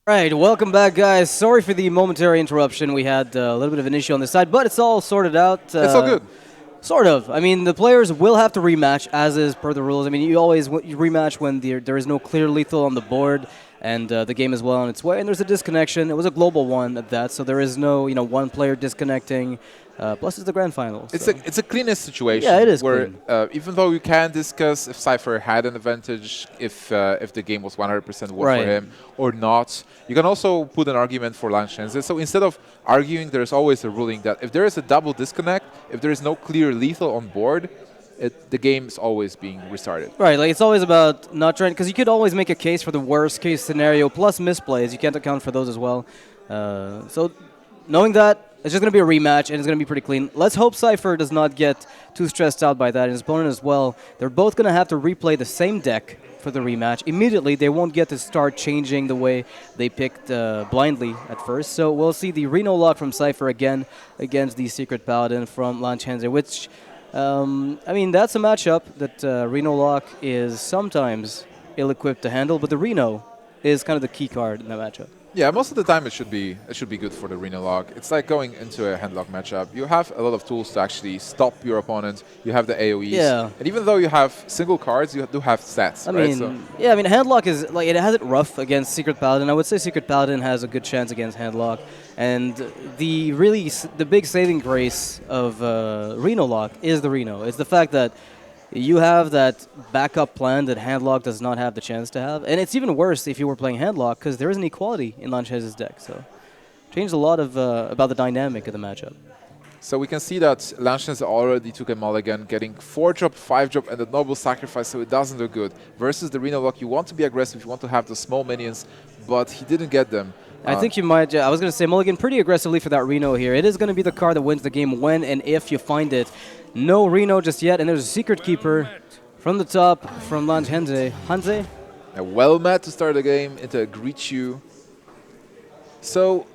Right, welcome back, guys. Sorry for the momentary interruption. We had a little bit of an issue on this side, but it's all sorted out. It's all good. Sort of. I mean, the players will have to rematch, as is per the rules. I mean, you always you rematch when there is no clear lethal on the board, and the game is well on its way. And there's a disconnection. It was a global one at that, so there is no one player disconnecting. Plus, it's the grand final. It's a cleanest situation. Yeah, it is where clean. even though you can discuss if Cipher had an advantage, if the game was 100% won Right. for him or not, you can also put an argument for Lanshengzhe. So instead of arguing, there's always a ruling that if there is a double disconnect, if there is no clear lethal on board, the game is always being restarted. Right, like it's always about not trying, because you could always make a case for the worst case scenario, plus misplays. You can't account for those as well. So knowing that, it's just going to be a rematch, and it's going to be pretty clean. Let's hope Cipher does not get too stressed out by that, and his opponent as well. They're both going to have to replay the same deck for the rematch. Immediately, they won't get to start changing the way they picked blindly at first. So we'll see the Reno lock from Cipher again against the Secret Paladin from Lanshengzhe, which, I mean, that's a matchup that Reno lock is sometimes ill-equipped to handle, but the Reno is kind of the key card in that matchup. Yeah, most of the time it should be good for the Reno lock. It's like going into a handlock matchup. You have a lot of tools to actually stop your opponent. You have the AoEs. Yeah. And even though you have single cards, you do have stats, I right? mean, yeah, I mean, handlock is like it has it rough against Secret Paladin. I would say Secret Paladin has a good chance against handlock, and the big saving grace of Reno lock is the Reno. It's the fact that you have that backup plan that handlock does not have the chance to have, and it's even worse if you were playing handlock because there is an equality in Lanshengzhe's deck. So, changed a lot of about the dynamic of the matchup. So we can see that Lanshengzhe already took a mulligan, getting 4-drop, 5-drop, and a noble sacrifice, so it doesn't look good. Versus the Reno lock, you want to be aggressive, you want to have the small minions, but he didn't get them. I think you might. I was going to say mulligan pretty aggressively for that Reno here. It is going to be the card that wins the game when and if you find it. No Reno just yet, and there's a Secret Keeper from the top from Lanshengzhe. Hanze? Well met to start the game into a greet you. So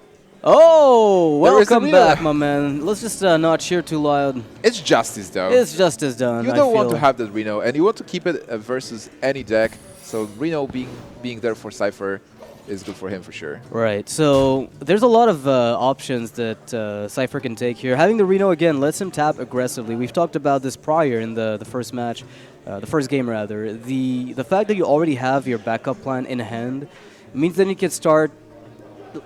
Oh, there is a welcome Reno. back, my man. Let's just not cheer too loud. It's justice, though. It's justice done. You I don't want feel. to have that Reno, and you want to keep it versus any deck. So Reno being there for Cipher is good for him for sure. Right, so there's a lot of options that Cipher can take here. Having the Reno again lets him tap aggressively. We've talked about this prior in the first match, the first game rather. The fact that you already have your backup plan in hand means that you can start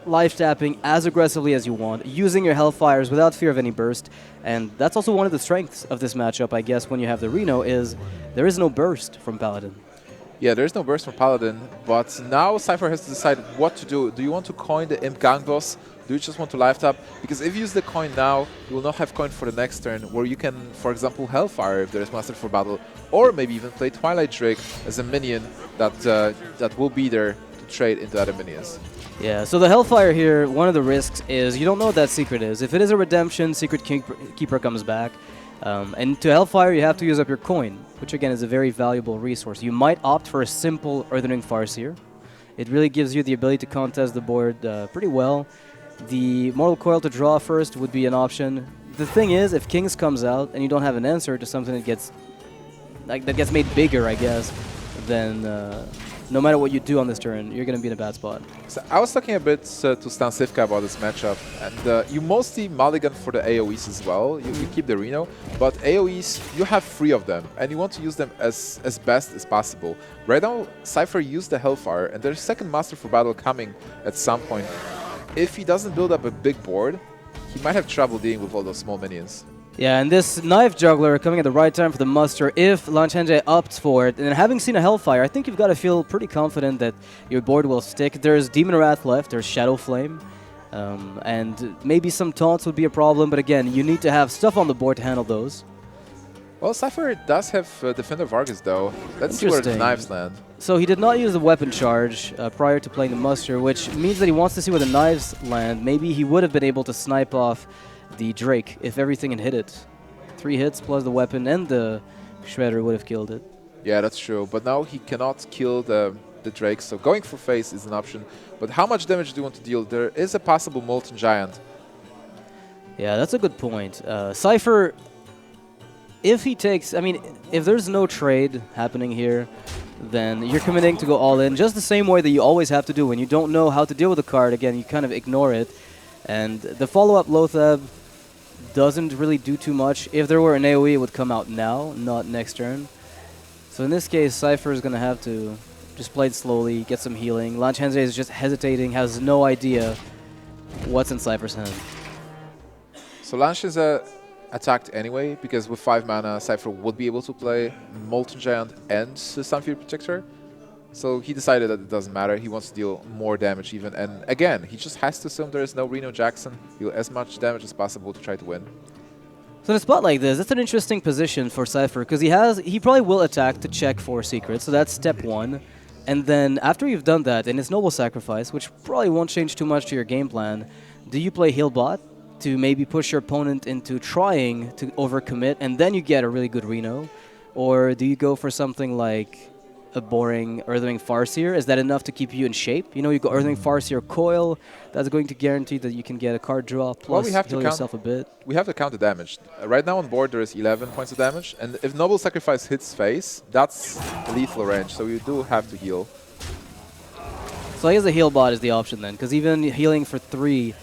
live tapping as aggressively as you want, using your Hellfires without fear of any burst. And that's also one of the strengths of this matchup, I guess, when you have the Reno, is there is no burst from Paladin. Yeah, there's no burst from Paladin, but now Cipher has to decide what to do. Do you want to coin the Imp Gang Boss? Do you just want to live tap? Because if you use the coin now, you will not have coin for the next turn, where you can, for example, Hellfire if there is Master for Battle, or maybe even play Twilight Drake as a minion that will be there to trade into other minions. Yeah, so the Hellfire here, one of the risks is you don't know what that secret is. If it is a redemption, Secret Keeper comes back. And to Hellfire, you have to use up your coin, which again is a very valuable resource. You might opt for a simple Earthering Farseer. It really gives you the ability to contest the board pretty well. The Mortal Coil to draw first would be an option. The thing is, if Kings comes out and you don't have an answer to something that gets made bigger, I guess, then no matter what you do on this turn, you're going to be in a bad spot. So I was talking a bit to StarSeries about this matchup, and you mostly mulligan for the AoEs as well. You keep the Reno, but AoEs, you have 3 of them, and you want to use them as best as possible. Right now, Cipher used the Hellfire, and there's second Master for Battle coming at some point. If he doesn't build up a big board, he might have trouble dealing with all those small minions. Yeah, and this Knife Juggler coming at the right time for the muster if Lanshengzhe opts for it. And having seen a Hellfire, I think you've got to feel pretty confident that your board will stick. There's Demon Wrath left, there's Shadow Flame, and maybe some taunts would be a problem, but again, you need to have stuff on the board to handle those. Well, Cipher does have Defender Vargas, though. Let's see where the knives land. So he did not use the weapon charge prior to playing the muster, which means that he wants to see where the knives land. Maybe he would have been able to snipe off the Drake if everything had hit it. 3 hits plus the weapon and the Shredder would have killed it. Yeah, that's true. But now he cannot kill the Drake, so going for face is an option. But how much damage do you want to deal? There is a possible Molten Giant. Yeah, that's a good point. Cipher, if he takes... I mean, if there's no trade happening here, then you're committing to go all in just the same way that you always have to do. When you don't know how to deal with a card, again, you kind of ignore it. And the follow-up Lothab doesn't really do too much. If there were an AoE, it would come out now, not next turn. So in this case, Cipher is going to have to just play it slowly, get some healing. Lanshengzhe is just hesitating, has no idea what's in Cipher's hand. So Lanshengzhe attacked anyway, because with 5 mana, Cipher would be able to play Molten Giant and Sunfield Protector. So he decided that it doesn't matter, he wants to deal more damage even. And again, he just has to assume there is no Reno Jackson, deal as much damage as possible to try to win. So in a spot like this, that's an interesting position for Cipher, because he probably will attack to check for secrets, so that's step 1. And then after you've done that, and it's Noble Sacrifice, which probably won't change too much to your game plan, do you play Heal Bot to maybe push your opponent into trying to overcommit, and then you get a really good Reno? Or do you go for something like a boring Earthling Farseer? Is that enough to keep you in shape? You know, you go Earthling Farseer Coil, that's going to guarantee that you can get a card draw, plus heal yourself a bit. We have to count the damage. Right now on board there is 11 points of damage, and if Noble Sacrifice hits face, that's lethal range, so you do have to heal. So I guess the Heal Bot is the option then, because even healing for 3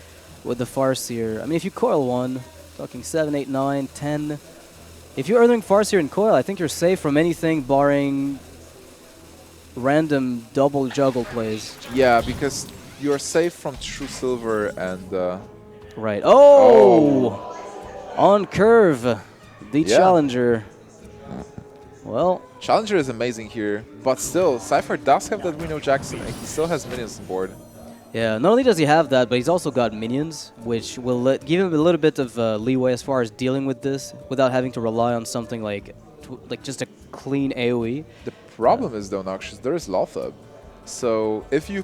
with the Farseer, I mean, if you coil 1, talking 7, 8, 9, 10. If you're Earthling Farseer and coil, I think you're safe from anything barring random double juggle plays. Yeah, because you're safe from True Silver and... Right. Oh! On curve, the Challenger. Well... Challenger is amazing here, but still, Cipher does have that Reno Jackson, and he still has minions on board. Yeah, not only does he have that, but he's also got minions, which will give him a little bit of leeway as far as dealing with this without having to rely on something like just a clean AoE. The problem is though, Noxious, there is Lothab. So if you're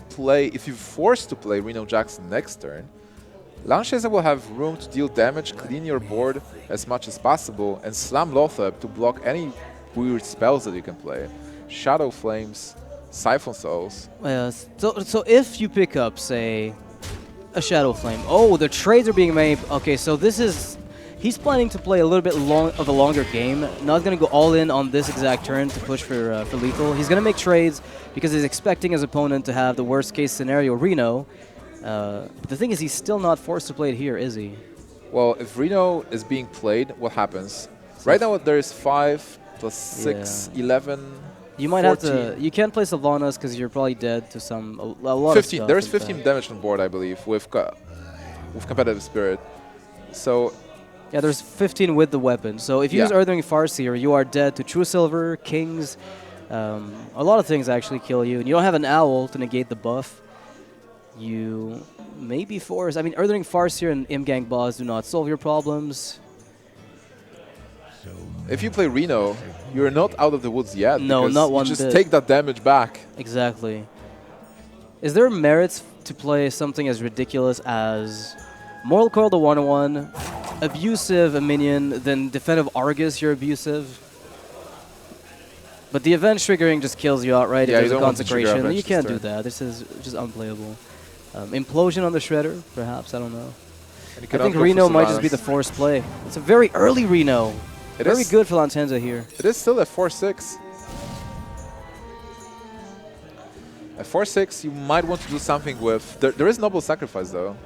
forced to play Reno Jackson next turn, Lanshengzhe will have room to deal damage, clean your board as much as possible, and slam Lothab to block any weird spells that you can play. Shadow Flames, Siphon Souls. So if you pick up, say, a Shadow Flame. Oh, the trades are being made. Okay, so this is... He's planning to play a little bit of a longer game. Not going to go all in on this exact turn to push for lethal. He's going to make trades because he's expecting his opponent to have the worst case scenario, Reno. But the thing is, he's still not forced to play it here, is he? Well, if Reno is being played, what happens? Right now there is 5 plus 6, 11... You might 14. Have to... You can't play Sylvanas because you're probably dead to a lot 15. of stuff. There is 15 damage on board, I believe, with Competitive Spirit. So... Yeah, there's 15 with the weapon. So if you use Earthling Farseer, you are dead to True Silver, Kings. A lot of things actually kill you. And you don't have an Owl to negate the buff. You may be forced... I mean, Earthling Farseer and Imgang Boss do not solve your problems. If you play Reno, you're not out of the woods yet. No, not one bit. You just bit. take that damage back. Exactly. Is there merits to play something as ridiculous as Mortal Coil to 1-1, abusive a minion, then Defensive Argus, you're abusive? But the event triggering just kills you outright if there's a consecration. You can't do that. This is just unplayable. Implosion on the Shredder, perhaps, I don't know. I think Reno might just be the forced play. It's a very early Reno. Very good for Lanshengzhe here. It is still at 4-6. At 4-6, you might want to do something with... There is Noble Sacrifice, though.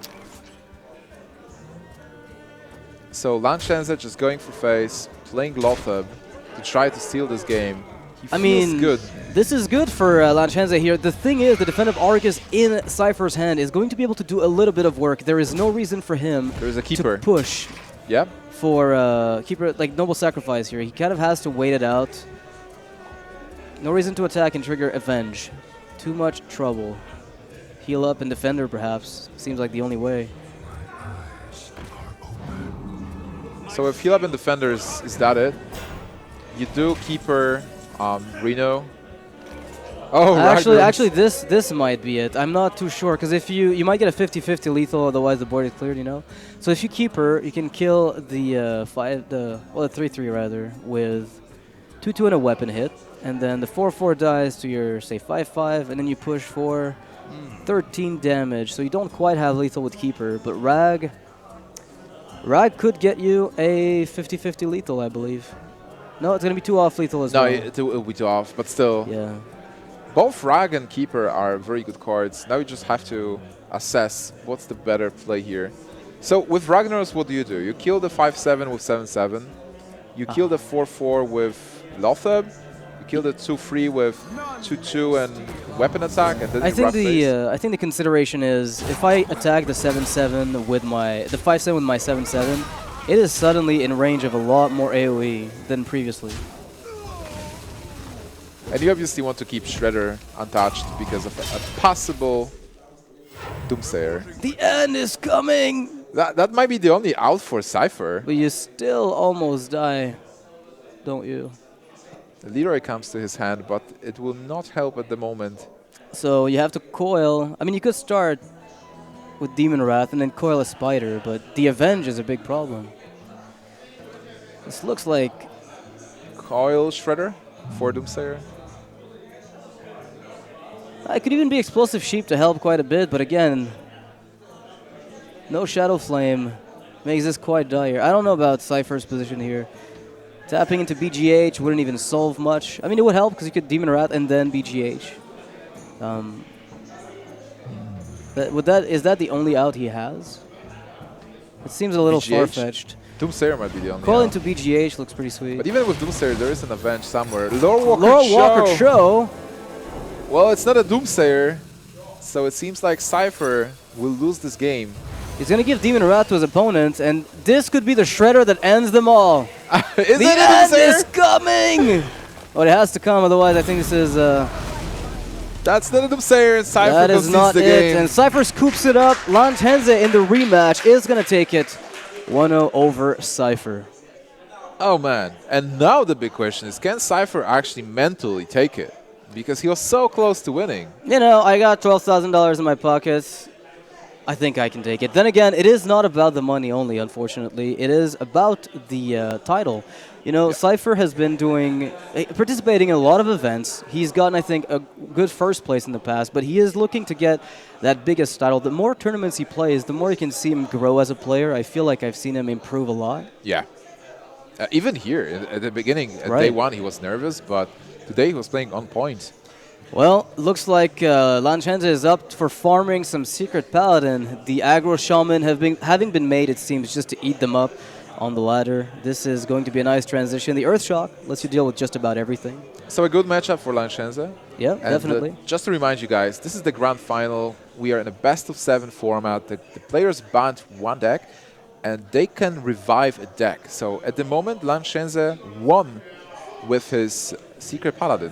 So Lanshengzhe just going for face, playing Lothab to try to steal this game. I mean, good. This is good for Lanshengzze here. The thing is, the Defensive Argus in Cipher's hand is going to be able to do a little bit of work. There is no reason for him to push. Yep. For Keeper, like Noble Sacrifice here. He kind of has to wait it out. No reason to attack and trigger Avenge. Too much trouble. Heal up and Defender, perhaps. Seems like the only way. So if heal up and Defender is that it? You do Keeper, Reno. Oh, actually, this might be it. I'm not too sure because if you might get a 50-50 lethal, otherwise the board is cleared. You know. So if you Keeper, you can kill the 3/3 rather with 2/2 and a weapon hit, and then the 4/4 dies to your say 5/5, and then you push for 13 damage. So you don't quite have lethal with Keeper, but Rag could get you a 50-50 lethal, I believe. No, it's going to be too off lethal as No, well. it'll be too off, but still. Yeah. Both Rag and Keeper are very good cards. Now you just have to assess what's the better play here. So with Ragnaros, what do? You kill the 5/7 with 7/7. You kill the 4/4 with Lothab. You kill the 2/3 with 2/2 and weapon attack, and then I you think rock face. I think the consideration is if I attack the 7/7 with the 5/7 with my 7/7, it is suddenly in range of a lot more AOE than previously. And you obviously want to keep Shredder untouched because of a possible Doomsayer. The end is coming, That might be the only out for Cipher. but you still almost die, don't you? Leroy comes to his hand, but it will not help at the moment. So you have to coil. I mean, you could start with Demon Wrath and then coil a Spider, but the Avenge is a big problem. This looks like Coil Shredder for Doomsayer. it could even be Explosive Sheep to help quite a bit, but again, no Shadow Flame makes this quite dire. I don't know about Cypher's position here. Tapping into BGH wouldn't even solve much. I mean, it would help because you could Demon Wrath and then BGH. Is that the only out he has? It seems a little BGH? far-fetched. Doomsayer might be the only Coil out. into BGH looks pretty sweet. But even with Doomsayer, there is an Avenge somewhere. Lore Walker Show. Well, it's not a Doomsayer, so it seems like Cipher will lose this game. He's going to give Demon Wrath to his opponent, and this could be the Shredder that ends them all. Is The it a end Doomsayer? is coming! Oh, it has to come, otherwise I think this is... That's not a Doomsayer, and Cipher that is concedes not the it, game. and Cipher scoops it up. Lanshengzhe in the rematch is going to take it 1-0 over Cipher. Oh man, and now the big question is, can Cipher actually mentally take it? Because he was so close to winning. You know, I got $12,000 in my pockets. I think I can take it. Then again, it is not about the money only, unfortunately. It is about the title. You know, Cipher has been participating in a lot of events. He's gotten, I think, a good first place in the past, but he is looking to get that biggest title. The more tournaments he plays, the more you can see him grow as a player. I feel like I've seen him improve a lot. Yeah. Even here, at the beginning, at Right. day one, he was nervous, but today he was playing on point. Well, looks like Lanshengzhe is up for farming some Secret Paladin. The aggro Shaman having been made, it seems, just to eat them up on the ladder. This is going to be a nice transition. The Earth Shock lets you deal with just about everything. So a good matchup for Lanshengzhe. Yeah, And, definitely. just to remind you guys, this is the grand final. We are in a best-of-7 format. The players banned one deck, and they can revive a deck. So at the moment, Lanshengzhe won with his Secret Paladin.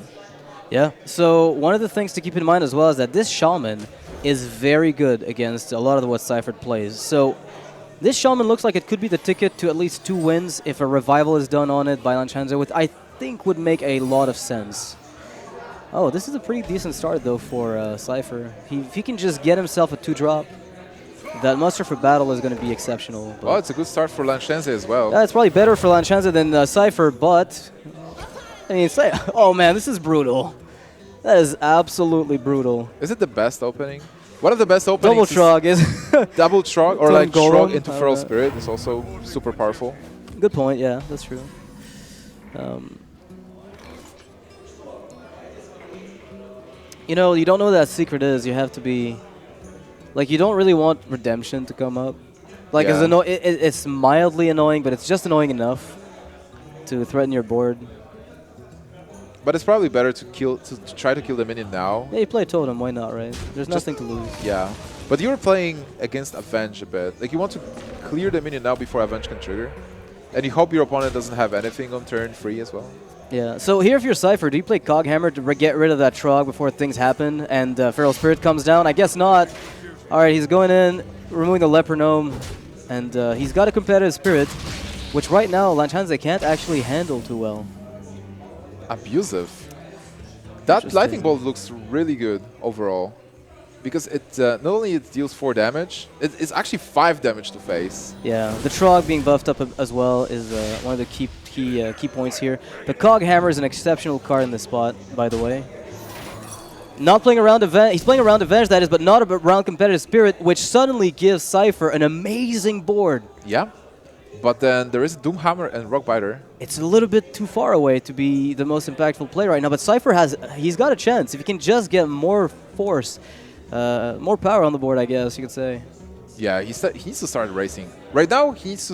Yeah, so one of the things to keep in mind as well is that this Shaman is very good against a lot of what Cipher plays. So this Shaman looks like it could be the ticket to at least 2 wins if a revival is done on it by Lanshengzhe, which I think would make a lot of sense. Oh, this is a pretty decent start, though, for Cipher. If he can just get himself a 2-drop, that muster for battle is going to be exceptional. Well, it's a good start for Lanshengzhe as well. It's probably better for Lanshengzhe than Cipher, but... I mean, oh man, this is brutal. That is absolutely brutal. Is it the best opening? One of the best openings Double Trog is... Double Trog, or Turn like Golem, Trog into Feral Spirit is also super powerful. Good point, yeah, that's true. You know, you don't know what that secret is. You have to be... Like, you don't really want Redemption to come up. Like, Yeah. it's mildly annoying, but it's just annoying enough to threaten your board. But it's probably better to try to kill the minion now. Yeah, you play Totem, why not, right? There's nothing to lose. Yeah. But you're playing against Avenge a bit. Like, you want to clear the minion now before Avenge can trigger. And you hope your opponent doesn't have anything on turn 3 as well. Yeah, so here if you're Cipher, do you play Coghammer to get rid of that Trog before things happen and Feral Spirit comes down? I guess not. Alright, he's going in, removing the Leper Gnome, and he's got a competitive Spirit, which right now Lanshengzhe can't actually handle too well. Abusive. That Lightning Bolt looks really good overall. Because it not only it deals 4 damage, it's actually 5 damage to face. Yeah, the Trog being buffed up as well is one of the key points here. The Coghammer is an exceptional card in this spot, by the way. Not playing around Avenge, he's playing around Avenge, that is, but not around Competitive Spirit, which suddenly gives Cipher an amazing board. Yeah. But then there is Doomhammer and Rockbiter. It's a little bit too far away to be the most impactful play right now, but Cipher he's got a chance. If he can just get more force, more power on the board, I guess you could say. Yeah, he needs to start racing. Right now, he needs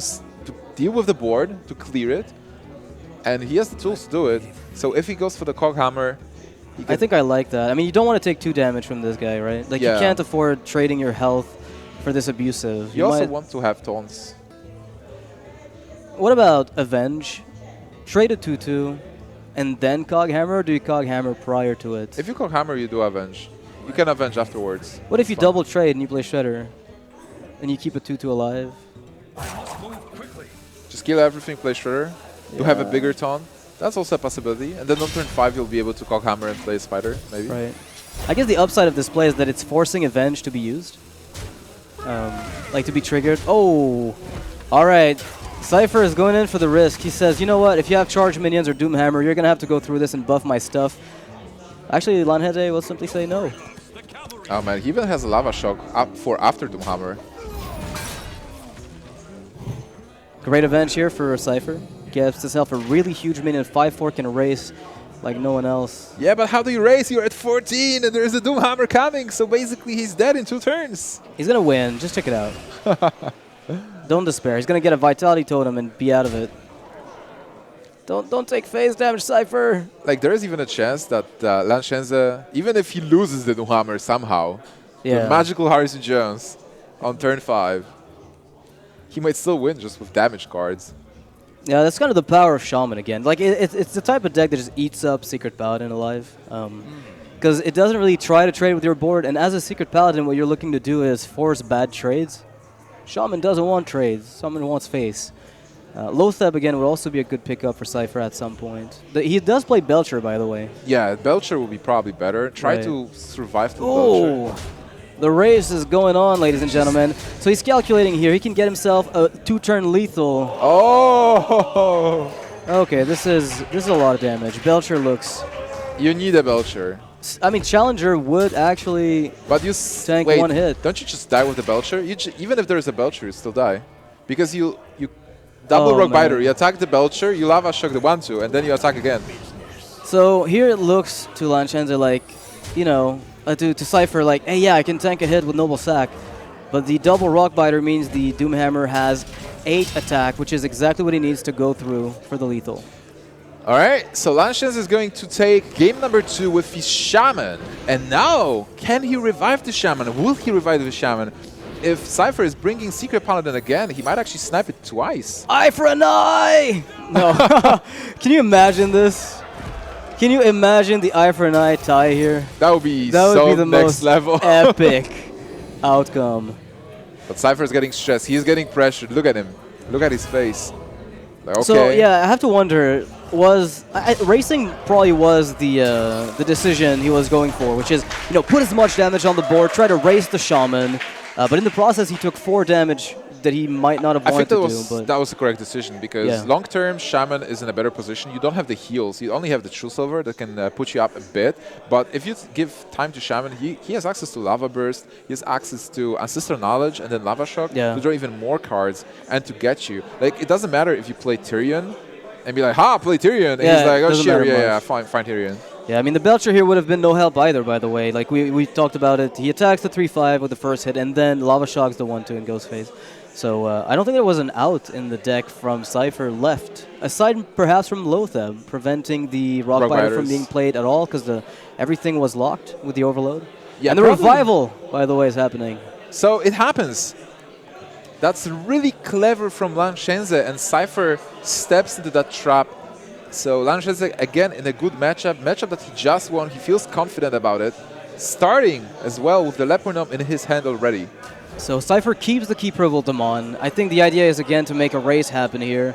to deal with the board, to clear it, and he has the tools to do it. So if he goes for the Coghammer, I think I like that. I mean, you don't want to take 2 damage from this guy, right? Like, you can't afford trading your health for this abusive. You also want to have taunts. What about Avenge? Trade a 2/2 and then Coghammer, or do you Coghammer prior to it? If you Coghammer, you do Avenge. You can Avenge afterwards. What if you double trade and you play Shredder? And you keep a 2/2 alive? Just kill everything, play Shredder. You have a bigger taunt. That's also a possibility. And then on turn 5, you'll be able to Coghammer and play Spider, maybe. Right. I guess the upside of this play is that it's forcing Avenge to be used. Like, to be triggered. Oh! Alright. Cipher is going in for the risk. He says, you know what? If you have charge minions or Doomhammer, you're going to have to go through this and buff my stuff. Actually, Lanshengzhe will simply say no. Oh man, he even has a Lava Shock up for after Doomhammer. Great Avenge here for Cipher. Gets himself a really huge minion. 5/4 can race like no one else. Yeah, but how do you race? You're at 14 and there's a Doomhammer coming. So basically he's dead in 2 turns. He's going to win. Just check it out. Don't despair. He's going to get a Vitality Totem and be out of it. Don't take phase damage, Cipher. Like, there is even a chance that Lanshengzhe, even if he loses the Doomhammer somehow, the magical Harrison Jones on turn 5, he might still win just with damage cards. Yeah, that's kind of the power of Shaman again. Like, it's the type of deck that just eats up Secret Paladin alive. Because it doesn't really try to trade with your board, and as a Secret Paladin, what you're looking to do is force bad trades. Shaman doesn't want trades. Shaman wants face. Lotheb, again, would also be a good pickup for Cipher at some point. He does play Belcher, by the way. Yeah, Belcher will be probably better. Try to survive the Belcher. The race is going on, ladies and gentlemen. So he's calculating here. He can get himself a 2-turn lethal. Oh! Okay, this is a lot of damage. Belcher looks... You need a Belcher. I mean, Challenger would actually tank one hit. Don't you just die with the Belcher? Even if there's a Belcher, you still die. Because you double Rockbiter, you attack the Belcher, you Lava Shock the 1/2, and then you attack again. So here it looks to Lanshengzhe like, you know, to Cipher like, hey, yeah, I can tank a hit with Noble Sack. But the double Rockbiter means the Doomhammer has 8 attack, which is exactly what he needs to go through for the lethal. All right, so Lanshengzhe is going to take game number 2 with his Shaman. And now, can he revive the Shaman? Will he revive the Shaman? If Cipher is bringing Secret Paladin again, he might actually snipe it twice. Eye for an eye! No. Can you imagine this? Can you imagine the eye for an eye tie here? That would be the next most level. Epic outcome. But Cipher is getting stressed. He's getting pressured. Look at him. Look at his face. Like, okay. So yeah, I have to wonder, racing probably was the decision he was going for, which is, you know, put as much damage on the board, try to race the Shaman, but in the process he took 4 damage that he might not have wanted to do. But that was the correct decision, because long term Shaman is in a better position. You don't have the heals, you only have the True Silver that can put you up a bit. But if you give time to Shaman, he has access to Lava Burst, he has access to Ancestral Knowledge and then Lava Shock to draw even more cards and to get you. Like, it doesn't matter if you play Tyrion and be like, ha, play Tyrion, and he's like, oh sure, yeah, fine Tyrion. Yeah, I mean, the Belcher here would have been no help either, by the way. Like, we talked about it. He attacks the 3/5 with the first hit, and then Lava Shocks the 1/2 and goes phase. So I don't think there was an out in the deck from Cipher left, aside perhaps from Lotheb, preventing the Rockbiter from being played at all, because everything was locked with the Overload. Yeah, and the revival, by the way, is happening. So it happens. That's really clever from Lanshengzhe, and Cipher steps into that trap. So Lanshengzhe, again, in a good matchup that he just won. He feels confident about it, starting as well with the Leopardom in his hand already. So Cipher keeps the Keeper Voltamon. I think the idea is, again, to make a race happen here.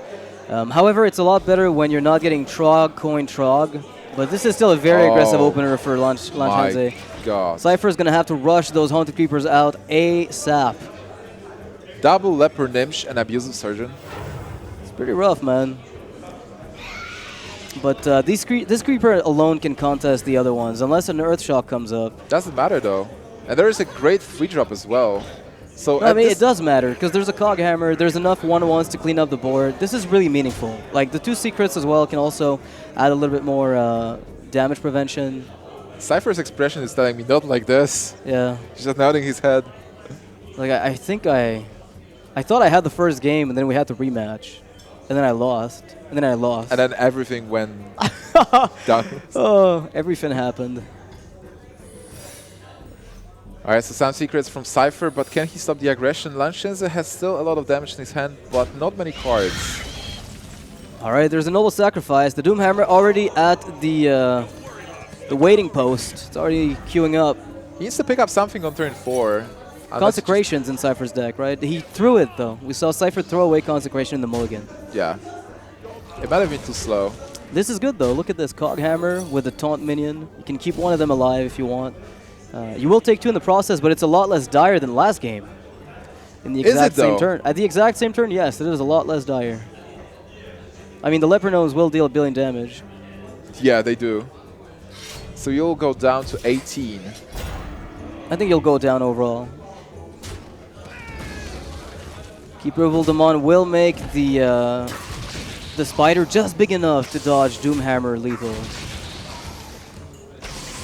However, it's a lot better when you're not getting Trog, Coin, Trog. But this is still a very aggressive opener for Lanshengzhe. God. Cipher is going to have to rush those Haunted Creepers out ASAP. Double Leopard Nimsh and Abusive Surgeon. It's pretty rough, man. But this Creeper alone can contest the other ones, unless an Earth Shock comes up. Doesn't matter, though. And there is a great free drop as well. So No, I mean, it does matter because there's a cog hammer. There's enough 1-1s to clean up the board. This is really meaningful. Like the 2 secrets as well can also add a little bit more damage prevention. Cipher's expression is telling me not like this. Yeah. He's just nodding his head. Like I think I thought I had the first game and then we had the rematch, and then I lost, and then I lost. And then everything went down. Oh, everything happened. Alright, so some secrets from Cipher, but can he stop the aggression? Lanshengzhe has still a lot of damage in his hand, but not many cards. All right, there's a noble sacrifice. The Doomhammer already at the waiting post. It's already queuing up. He needs to pick up something on turn 4. Consecrations in Cypher's deck, right? He threw it, though. We saw Cipher throw away Consecration in the mulligan. Yeah. It might have been too slow. This is good, though. Look at this Cog Hammer with the Taunt minion. You can keep one of them alive if you want. You will take 2 in the process, but it's a lot less dire than last game. In the exact same turn. At the exact same turn, yes, it is a lot less dire. I mean, the Leper Gnomes will deal 1 billion damage. Yeah, they do. So you'll go down to 18. I think you'll go down overall. Keeper of Uldamon will make the spider just big enough to dodge Doomhammer lethal.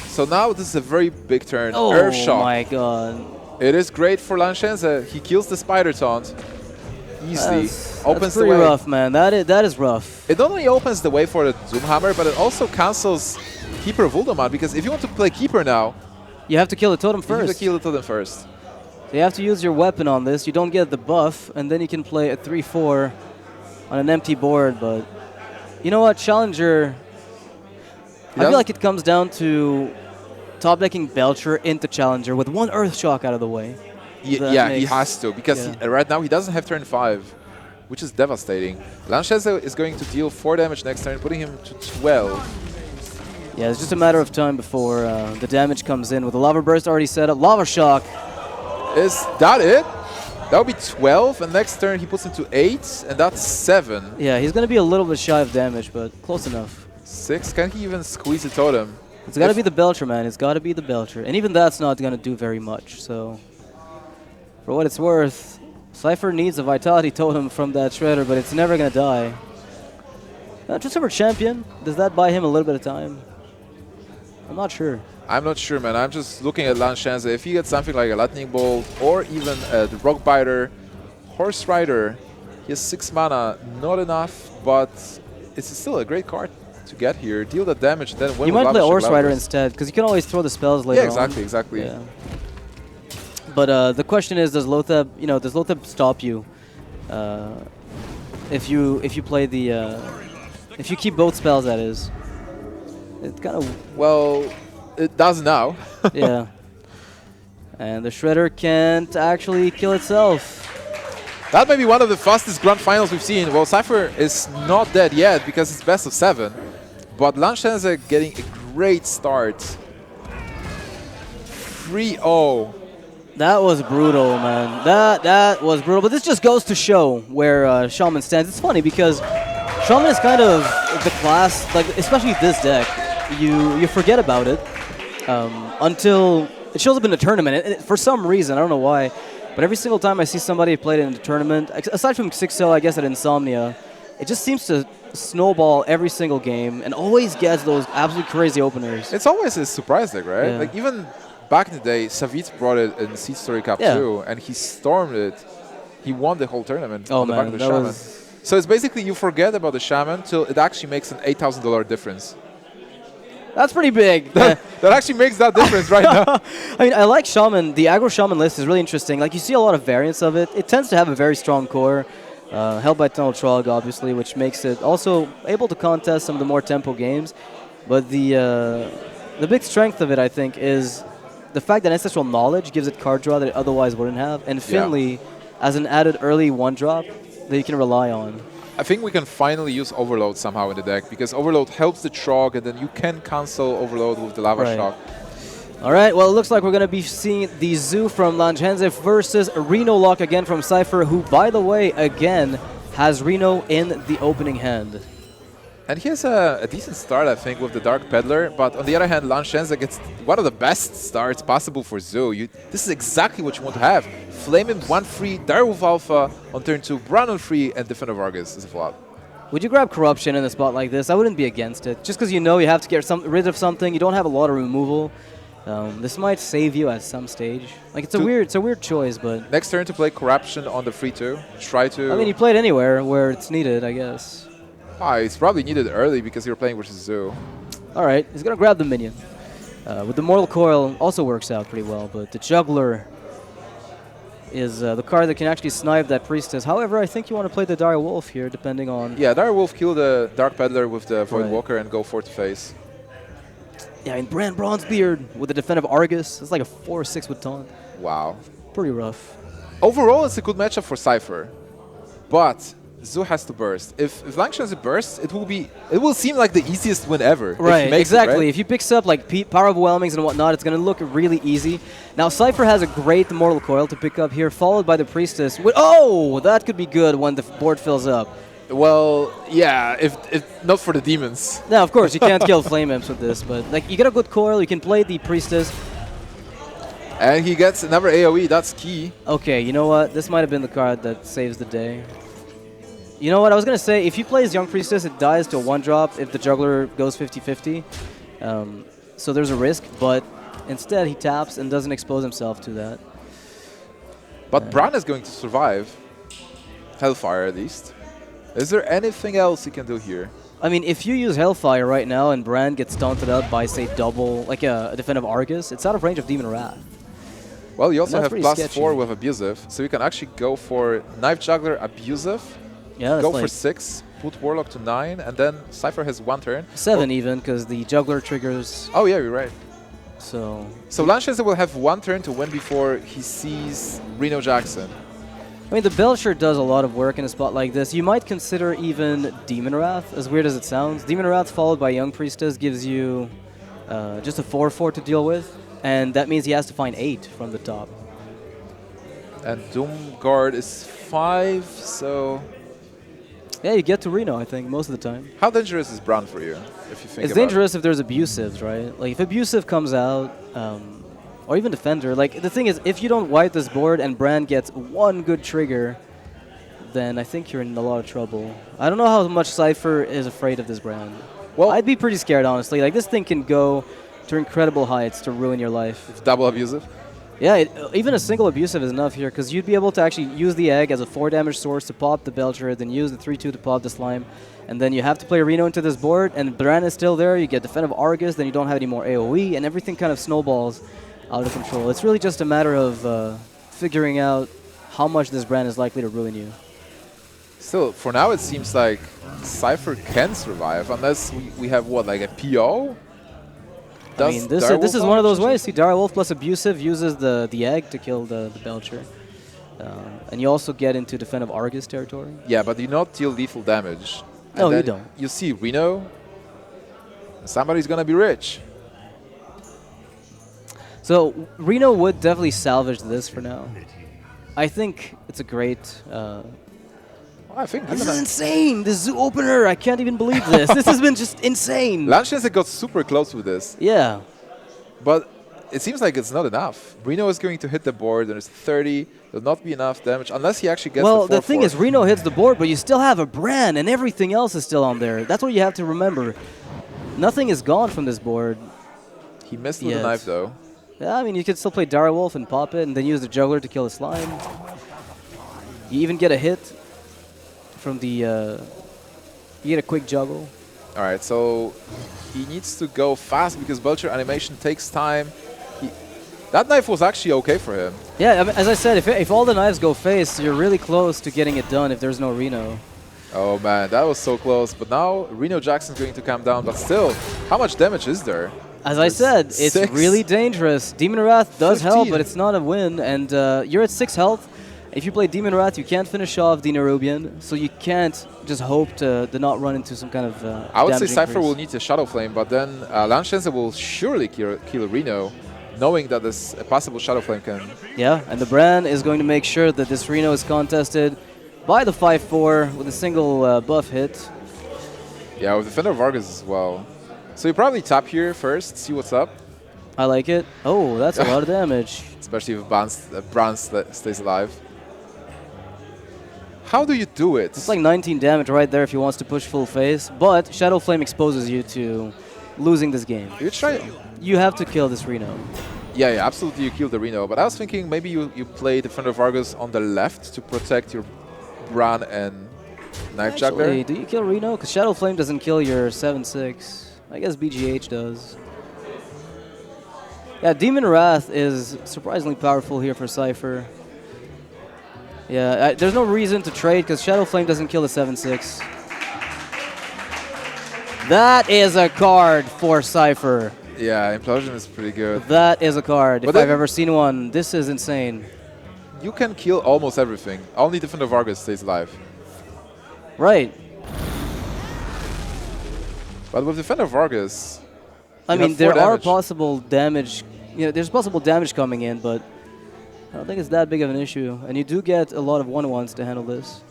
So now this is a very big turn. Oh Earth Shock. My god. It is great for Lanshengzhe. He kills the spider taunt easily. That's pretty rough, man. That is rough. It not only opens the way for the Doomhammer, but it also cancels Keeper of Uldamon, because if you want to play Keeper now, you have to kill the totem first. You have to kill the totem first. So you have to use your weapon on this. You don't get the buff, and then you can play a 3-4 on an empty board. But you know what, Challenger, I feel like it comes down to top decking Belcher into Challenger with 1 Earth Shock out of the way. Yeah, he has to, because right now he doesn't have turn 5, which is devastating. Lanshengzhe is going to deal 4 damage next turn, putting him to 12. Yeah, it's just a matter of time before the damage comes in with the Lava Burst already set up. Lava Shock. Is that it? That would be 12, and next turn he puts him to 8, and that's 7. Yeah, he's going to be a little bit shy of damage, but close enough. 6? Can he even squeeze a totem? It's got to be the Belcher, man. It's got to be the Belcher. And even that's not going to do very much, so for what it's worth, Cipher needs a Vitality Totem from that Shredder, but it's never going to die. Just over Champion, does that buy him a little bit of time? I'm not sure. I'm not sure, man. I'm just looking at Lanshengzhe. If he gets something like a Lightning Bolt or even the Rock Biter, Horse Rider, he has 6 mana. Not enough, but it's still a great card to get here. Deal the damage, then win. You might play Horse Rider instead, because you can always throw the spells later on. Yeah, exactly. Yeah. But the question is, does Lotheb stop you if you play the if you keep both spells? That is, it's kind of it does now. Yeah. And the Shredder can't actually kill itself. That may be one of the fastest grand finals we've seen. Well, Cipher is not dead yet because it's best of 7. But Lanshengzhe getting a great start. 3-0. That was brutal, man. That was brutal. But this just goes to show where Shaman stands. It's funny because Shaman is kind of the class, like especially this deck. You forget about it until it shows up in the tournament. And for some reason, I don't know why, but every single time I see somebody play it in a tournament, aside from 6-0, I guess at Insomnia, it just seems to snowball every single game and always gets those absolutely crazy openers. It's always a surprise deck, right? Yeah. Like even back in the day, Savit brought it in Seed Story Cup too, and he stormed it. He won the whole tournament on the back of the Shaman. So it's basically you forget about the Shaman till it actually makes an $8,000 difference. That's pretty big. That actually makes that difference right now. I mean, I like Shaman. The aggro Shaman list is really interesting. Like, you see a lot of variants of it. It tends to have a very strong core, held by Tunnel Trog, obviously, which makes it also able to contest some of the more tempo games. But the big strength of it, I think, is the fact that Ancestral Knowledge gives it card draw that it otherwise wouldn't have, and Finley as an added early 1-drop that you can rely on. I think we can finally use Overload somehow in the deck, because Overload helps the Trog, and then you can cancel Overload with the Lava Shock. All right, well, it looks like we're going to be seeing the Zoo from Lanshengzhe versus Reno Lock again from Cipher, who, by the way, again, has Reno in the opening hand. And he has a decent start, I think, with the Dark Peddler. But on the other hand, Lanshengzhe gets one of the best starts possible for Zoo. This is exactly what you want to have. Flame Imp 1-free, Direwolf Alpha on turn 2, Brown on 3, and Defender of Argus is a flop. Would you grab Corruption in a spot like this? I wouldn't be against it. Just because you know you have to get rid of something, you don't have a lot of removal. This might save you at some stage. Like it's a weird choice, but next turn to play Corruption on the 3-2. Try to. I mean, you play it anywhere where it's needed, I guess. It's probably needed early because you're playing versus Zoo. All right, he's gonna grab the minion. With the Mortal Coil, also works out pretty well, but the Juggler is the card that can actually snipe that Priestess. However, I think you want to play the Dire Wolf here, depending on. Yeah, Dire Wolf kill the Dark Peddler with the Void Walker and go for the face. Yeah, and Brand Bronzebeard with the Defender of Argus. It's like a 4/6 with taunt. Wow. Pretty rough. Overall, it's a good matchup for Cipher, but Zoo has to burst. If Lanshengzhe bursts, it will seem like the easiest win ever. Right, exactly. If he picks up like Power Overwhelmings and whatnot, it's going to look really easy. Now, Cipher has a great Mortal Coil to pick up here, followed by the Priestess. Oh, that could be good when the board fills up. Well, yeah, if not for the demons. Now, of course, you can't kill Flame Imps with this, but like you get a good coil, you can play the Priestess. And he gets another AoE, that's key. Okay, you know what? This might have been the card that saves the day. You know what? I was going to say, if he plays Young Priestess, it dies to a 1-drop if the Juggler goes 50-50. So there's a risk, but instead he taps and doesn't expose himself to that. But Bran is going to survive. Hellfire, at least. Is there anything else he can do here? I mean, if you use Hellfire right now and Bran gets taunted up by, say, double, like a Defender of Argus, it's out of range of Demon Wrath. Well, you also have +4 sketchy. with Abusive, so you can actually go for Knife Juggler, Abusive, yeah, go like for 6, put Warlock to 9, and then Cipher has 1 turn. 7 even, because the Juggler triggers. Oh yeah, you're right. So Lanshengzhe will have 1 turn to win before he sees Reno Jackson. I mean, the Belcher does a lot of work in a spot like this. You might consider even Demon Wrath, as weird as it sounds. Demon Wrath followed by Young Priestess gives you just a 4/4 to deal with, and that means he has to find 8 from the top. And Doom Guard is 5, so... Yeah, you get to Reno, I think, most of the time. How dangerous is Brown for you, if you think It's about dangerous if there's Abusives, right? Like, if Abusive comes out, or even Defender, like, the thing is, if you don't wipe this board and Bran gets 1 good trigger, then I think you're in a lot of trouble. I don't know how much Cipher is afraid of this Bran. Well, I'd be pretty scared, honestly. Like, this thing can go to incredible heights to ruin your life. It's double Abusive? Yeah, even a single Abusive is enough here, because you'd be able to actually use the egg as a 4 damage source to pop the Belcher, then use the 3/2 to pop the Slime, and then you have to play Reno into this board, and Bran is still there, you get Defender of Argus, then you don't have any more AoE, and everything kind of snowballs out of control. It's really just a matter of figuring out how much this Bran is likely to ruin you. Still, for now it seems like Cipher can survive, unless we have, what, like a PO? I mean, this is one of those ways. See, Direwolf plus Abusive uses the egg to kill the Belcher. And you also get into Defend of Argus territory. Yeah, but you not deal lethal damage. No, you don't. You see Reno, somebody's going to be rich. So Reno would definitely salvage this for now. I think it's a great... I think this is insane! This Zoo opener! I can't even believe this. This has been just insane! Lanshengzhe got super close with this. Yeah. But it seems like it's not enough. Reno is going to hit the board. There's 30. There'll not be enough damage unless he actually gets the 4/4. Well, the thing is, Reno hits the board, but you still have a Bran, and everything else is still on there. That's what you have to remember. Nothing is gone from this board. He missed with the knife, though. Yeah, I mean, you could still play Direwolf and pop it, and then use the Juggler to kill the Slime. You even get a hit from the... you get a quick juggle. All right, so he needs to go fast because Belcher animation takes time. That knife was actually okay for him. Yeah, I mean, as I said, if all the knives go face, you're really close to getting it done if there's no Reno. Oh man, that was so close. But now Reno Jackson's going to come down. But still, how much damage is there? As I said, it's really dangerous. Demon Wrath does 15. help, but it's not a win. And you're at 6 health. If you play Demon Wrath, you can't finish off the Nerubian, so you can't just hope to not run into some kind of I would say damage Cipher increase. will need a Shadow Flame, but then Lanshengzhe will surely kill Reno, knowing that this possible Shadow Flame can... Yeah, and the Bran is going to make sure that this Reno is contested by the 5/4 with a single buff hit. Yeah, with Defender Vargas as well. So you probably tap here first, see what's up. I like it. Oh, that's a lot of damage. Especially if Bronze stays alive. How do you do it? It's like 19 damage right there if he wants to push full face, but Shadow Flame exposes you to losing this game. You try. You have to kill this Reno. Yeah, absolutely. You kill the Reno, but I was thinking maybe you play Defender Vargas on the left to protect your Bran and Knife Juggler. Actually, do you kill Reno? Because Shadow Flame doesn't kill your 7/6. I guess BGH does. Yeah, Demon Wrath is surprisingly powerful here for Cipher. Yeah, there's no reason to trade because Shadow Flame doesn't kill the 7/6. That is a card for Cipher. Yeah, Implosion is pretty good. That is a card, But if I've ever seen one. This is insane. You can kill almost everything. Only Defender Vargas stays alive. Right. But with Defender Vargas, I you mean, have 4 there are damage. possible damage. You know, there's possible damage coming in, but I don't think it's that big of an issue. And you do get a lot of 1/1s to handle this.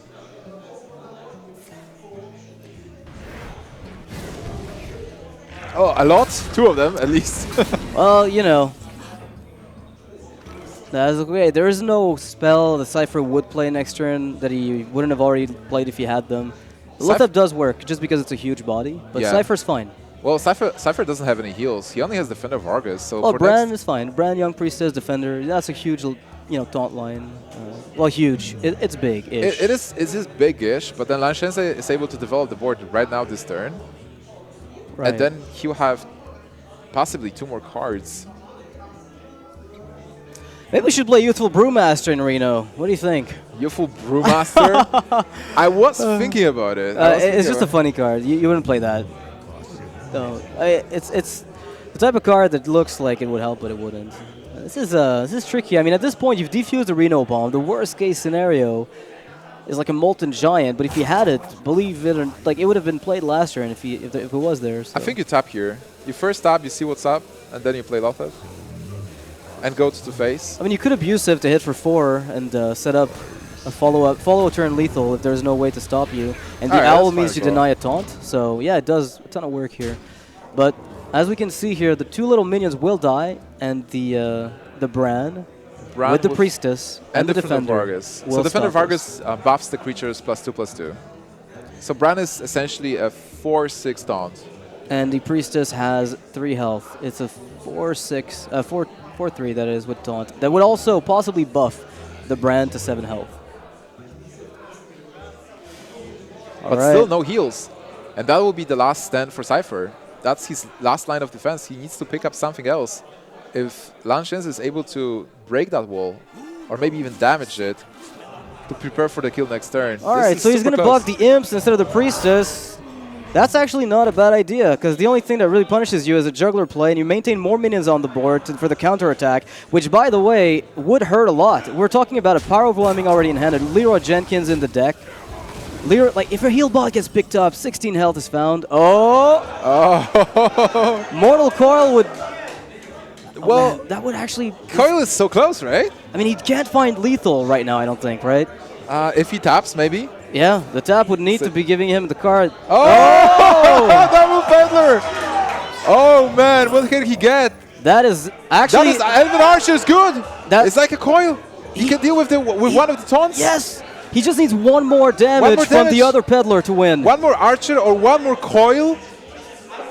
Oh, a lot? 2 of them, at least. Well, you know. That's okay. There is no spell the Cipher would play next turn that he wouldn't have already played if he had them. The lift up does work, just because it's a huge body, but Yeah. Cipher's fine. Well, Cipher doesn't have any heals. He only has Defender Vargas. So Oh, for Bran next- is fine. Bran, Young Priestess, Defender. That's a huge, taunt line. Well, huge. It's big-ish. It is big-ish, but then Lanshengzhe is able to develop the board right now this turn. Right. And then he'll have possibly 2 more cards. Maybe we should play Youthful Brewmaster in Reno. What do you think? Youthful Brewmaster? I was thinking about it. It's just a funny card. You wouldn't play that. No, it's the type of card that looks like it would help, but it wouldn't. This is tricky. I mean, at this point, you've defused the Reno Bomb. The worst case scenario is like a Molten Giant, but if you had it, believe it or like it would have been played last turn if it was there. So. I think you tap here. You first tap, you see what's up, and then you play Lothar. And go to face. I mean, you could Abusive to hit for 4 and set up a follow turn lethal if there's no way to stop you. And the Owl means you deny a taunt. So yeah, it does a ton of work here. But as we can see here, the 2 little minions will die, and the Bran with the Priestess and the Defender Vargas. will So Defender stop Vargas buffs the creatures +2/+2. So Bran is essentially a 4/6 taunt. And the Priestess has 3 health. It's a 4/6, 4/3 that is with taunt. That would also possibly buff the Bran to 7 health. But still no heals. And that will be the last stand for Cipher. That's his last line of defense. He needs to pick up something else. If Lanshengzhe is able to break that wall, or maybe even damage it, to prepare for the kill next turn. Alright, so he's going to buff the Imps instead of the Priestess. That's actually not a bad idea, because the only thing that really punishes you is a Juggler play, and you maintain more minions on the board for the counterattack, which, by the way, would hurt a lot. We're talking about a Power Overwhelming already in hand, and Leroy Jenkins in the deck. Leroy, like, if a heal bot gets picked up, 16 health is found. Oh! Mortal Coil would... well, man, that would actually... Coil is so close, right? I mean, he can't find lethal right now, I don't think, right? If he taps, maybe. Yeah, the tap would need to be giving him the card. Oh! Double Peddler! Oh, man, what can he get? That is actually... Elven Archer is good! It's like a coil. He can deal with one of the taunts. Yes! He just needs one more damage from the other Peddler to win. One more Archer or one more coil?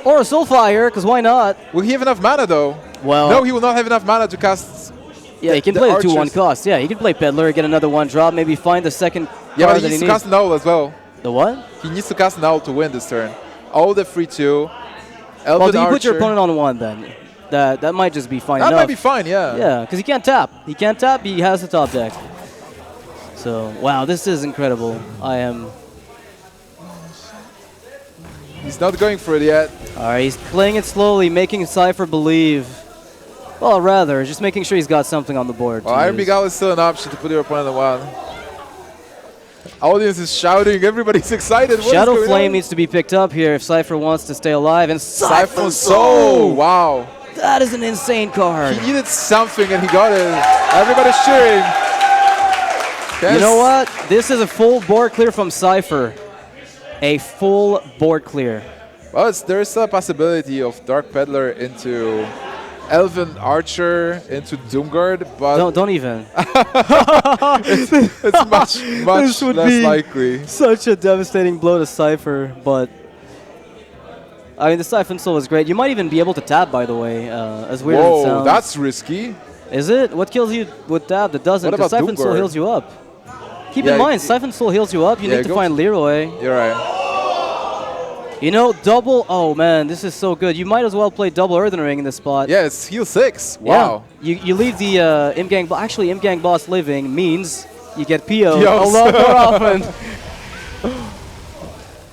Or a Soulfire, because why not? Will he have enough mana, though? Well... No, he will not have enough mana to cast... Yeah, he can play the 2/1 cost. Yeah, he can play Peddler, get another 1-drop, maybe find the second Yeah, card but he that needs to cast Null as well. The what? He needs to cast Null to win this turn. All the free 2. Elven Well, do you Archer. put your opponent on 1 then? That might just be fine That enough. might be fine, yeah. Yeah, because he can't tap. He can't tap, he has the top deck. So, wow, this is incredible. I am... He's not going for it yet. Alright, he's playing it slowly, making Cipher believe. Well, rather, just making sure he's got something on the board. Well, Iron Beagle is still an option to put your opponent on 1. Audience is shouting. Everybody's excited. What Shadow is going Flame on? needs to be picked up here if Cipher wants to stay alive. And Siphon Soul! Wow. That is an insane card. He needed something and he got it. Everybody's cheering. Yes. You know what? This is a full board clear from Cipher. a full board clear. Well, there's a possibility of Dark Peddler into Elven Archer into Doomguard, but Don't even. it's much This would less be likely. such a devastating blow to Cipher, but I mean the Siphon Soul is great. You might even be able to tap, by the way, as weird as it Whoa, sounds. that's risky. Is it? What kills you with tap that doesn't? What about Because Siphon Soul Doomguard? heals you up. Keep Yeah, in mind, Siphon Soul heals you up. You yeah, need to go find Leroy. You're right. You know, double. Oh man, this is so good. You might as well play double Earthen Ring in this spot. Yeah, it's heal 6. Wow. Yeah. You leave the Imgang. Actually, Imgang Boss living means you get PO a POs. lot more often.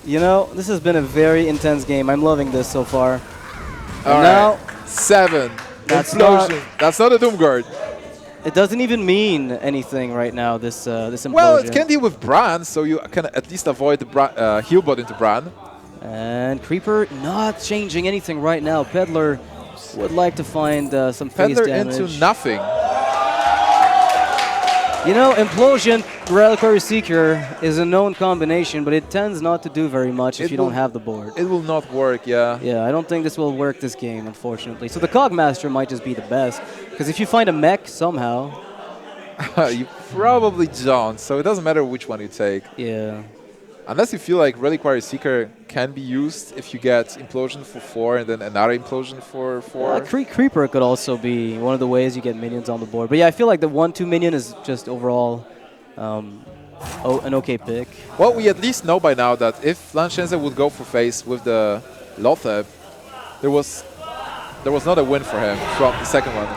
You know, this has been a very intense game. I'm loving this so far. All And now, right. 7. That's Implosion. That's not a Doomguard. it doesn't even mean anything right now. This this implosion. Well, it can deal with Bran, so you can at least avoid the heal bot into Bran. And Creeper not changing anything right now. Peddler would like to find some phase Peddler damage. into nothing. You know, Implosion, Reliquary Seeker is a known combination, but it tends not to do very much if you don't have the board. It will not work, yeah. Yeah, I don't think this will work this game, unfortunately. So the Cogmaster might just be the best, because if you find a mech somehow... You probably don't, so it doesn't matter which one you take. Yeah. Unless you feel like Reliquary Seeker can be used if you get Implosion for 4 and then another Implosion for 4. Creeper could also be one of the ways you get minions on the board. But yeah, I feel like the 1-2 minion is just overall an okay pick. Well, we at least know by now that if Lanshengzhe would go for face with the Lotheb, there was not a win for him from the second one.